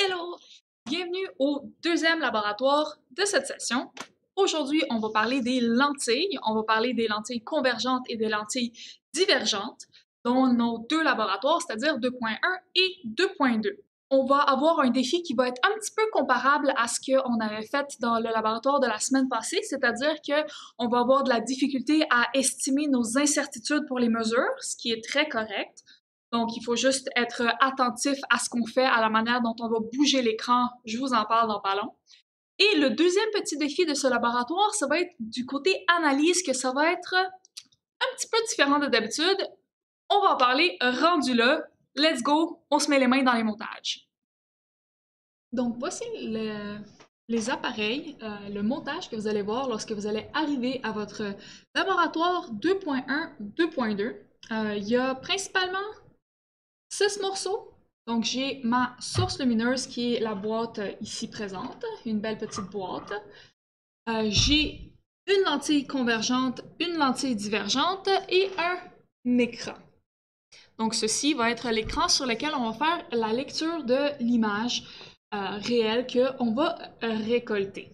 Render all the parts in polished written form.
Hello! Bienvenue au deuxième laboratoire de cette session. Aujourd'hui, on va parler des lentilles. On va parler des lentilles convergentes et des lentilles divergentes dans nos deux laboratoires, c'est-à-dire 2.1 et 2.2. On va avoir un défi qui va être un petit peu comparable à ce qu'on avait fait dans le laboratoire de la semaine passée, c'est-à-dire qu'on va avoir de la difficulté à estimer nos incertitudes pour les mesures, ce qui est très correct. Donc, il faut juste être attentif à ce qu'on fait, à la manière dont on va bouger l'écran. Je vous en parle dans pas long. Et le deuxième petit défi de ce laboratoire, ça va être du côté analyse, que ça va être un petit peu différent de d'habitude. On va en parler rendu là. Let's go, on se met les mains dans les montages. Donc, voici les appareils, le montage que vous allez voir lorsque vous allez arriver à votre laboratoire 2.1, 2.2. Il y a principalement 6 morceaux. Donc, j'ai ma source lumineuse qui est la boîte ici présente, une belle petite boîte. J'ai une lentille convergente, une lentille divergente et un écran. Donc, ceci va être l'écran sur lequel on va faire la lecture de l'image réelle qu'on va récolter.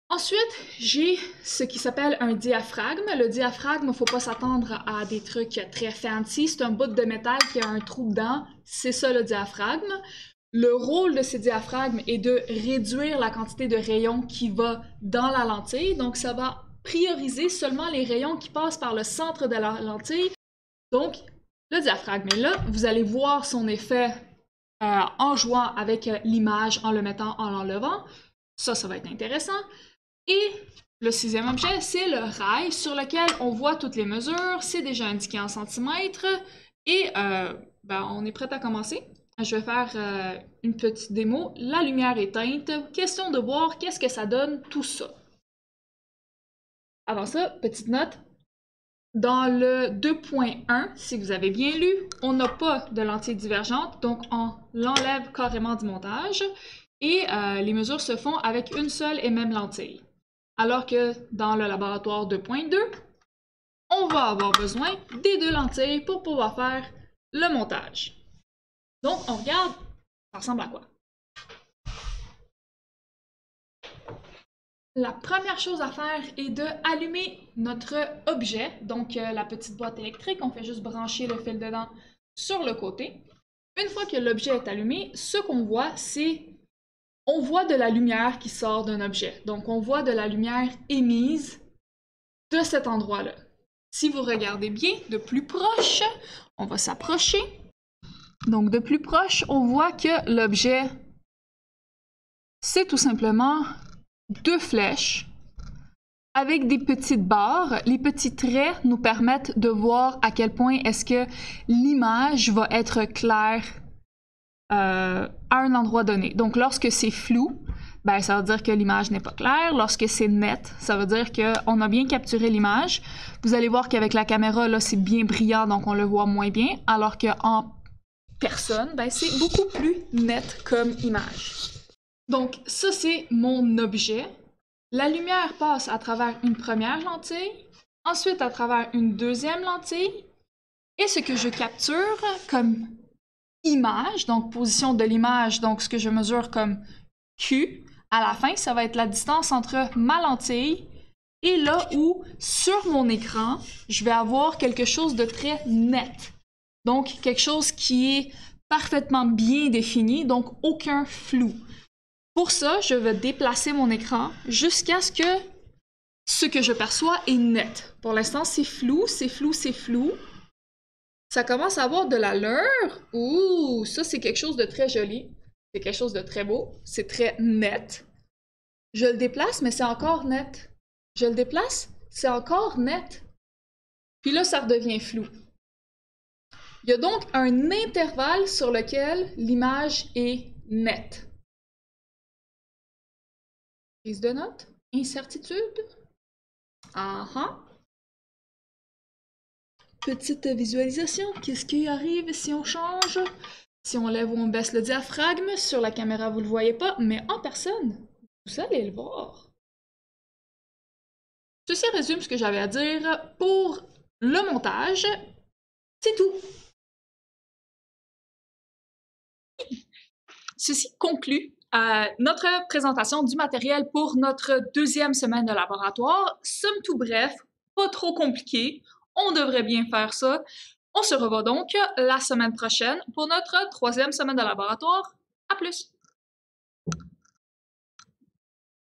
Ensuite, j'ai ce qui s'appelle un diaphragme. Le diaphragme, il ne faut pas s'attendre à des trucs très fancy. C'est un bout de métal qui a un trou dedans. C'est ça le diaphragme. Le rôle de ces diaphragmes est de réduire la quantité de rayons qui va dans la lentille. Donc, ça va prioriser seulement les rayons qui passent par le centre de la lentille. Donc, le diaphragme est là. Vous allez voir son effet en jouant avec l'image, en le mettant, en l'enlevant. Ça va être intéressant. Et le sixième objet, c'est le rail sur lequel on voit toutes les mesures. C'est déjà indiqué en centimètres. Et on est prêt à commencer. Je vais faire une petite démo. La lumière éteinte. Question de voir qu'est-ce que ça donne tout ça. Avant ça, petite note. Dans le 2.1, si vous avez bien lu, on n'a pas de lentille divergente, donc on l'enlève carrément du montage. Et les mesures se font avec une seule et même lentille. Alors que dans le laboratoire 2.2, on va avoir besoin des deux lentilles pour pouvoir faire le montage. Donc, on regarde, ça ressemble à quoi? La première chose à faire est de allumer notre objet, donc la petite boîte électrique. On fait juste brancher le fil dedans sur le côté. Une fois que l'objet est allumé, ce qu'on voit, c'est on voit de la lumière qui sort d'un objet. Donc, on voit de la lumière émise de cet endroit-là. Si vous regardez bien de plus proche, on va s'approcher. Donc, de plus proche, on voit que l'objet, c'est tout simplement deux flèches avec des petites barres. Les petits traits nous permettent de voir à quel point est-ce que l'image va être claire à un endroit donné. Donc, lorsque c'est flou, ça veut dire que l'image n'est pas claire. Lorsque c'est net, ça veut dire qu'on a bien capturé l'image. Vous allez voir qu'avec la caméra, là, c'est bien brillant, donc on le voit moins bien, alors qu'en personne, c'est beaucoup plus net comme image. Donc, ça, c'est mon objet. La lumière passe à travers une première lentille, ensuite à travers une deuxième lentille, et ce que je capture comme image, donc position de l'image, donc ce que je mesure comme Q, à la fin, ça va être la distance entre ma lentille et là où, sur mon écran, je vais avoir quelque chose de très net. Donc, quelque chose qui est parfaitement bien défini, donc aucun flou. Pour ça, je vais déplacer mon écran jusqu'à ce que je perçois est net. Pour l'instant, c'est flou, c'est flou, c'est flou. Ça commence à avoir de l'allure. Ouh, ça, c'est quelque chose de très joli. C'est quelque chose de très beau. C'est très net. Je le déplace, mais c'est encore net. Je le déplace, c'est encore net. Puis là, ça redevient flou. Il y a donc un intervalle sur lequel l'image est nette. Prise de notes? Incertitude? Petite visualisation. Qu'est-ce qui arrive si on change? Si on lève ou on baisse le diaphragme? Sur la caméra, vous ne le voyez pas, mais en personne, vous allez le voir. Ceci résume ce que j'avais à dire pour le montage. C'est tout. ceci conclut notre présentation du matériel pour notre deuxième semaine de laboratoire. Somme tout bref, pas trop compliqué, on devrait bien faire ça. On se revoit donc la semaine prochaine pour notre troisième semaine de laboratoire. À plus!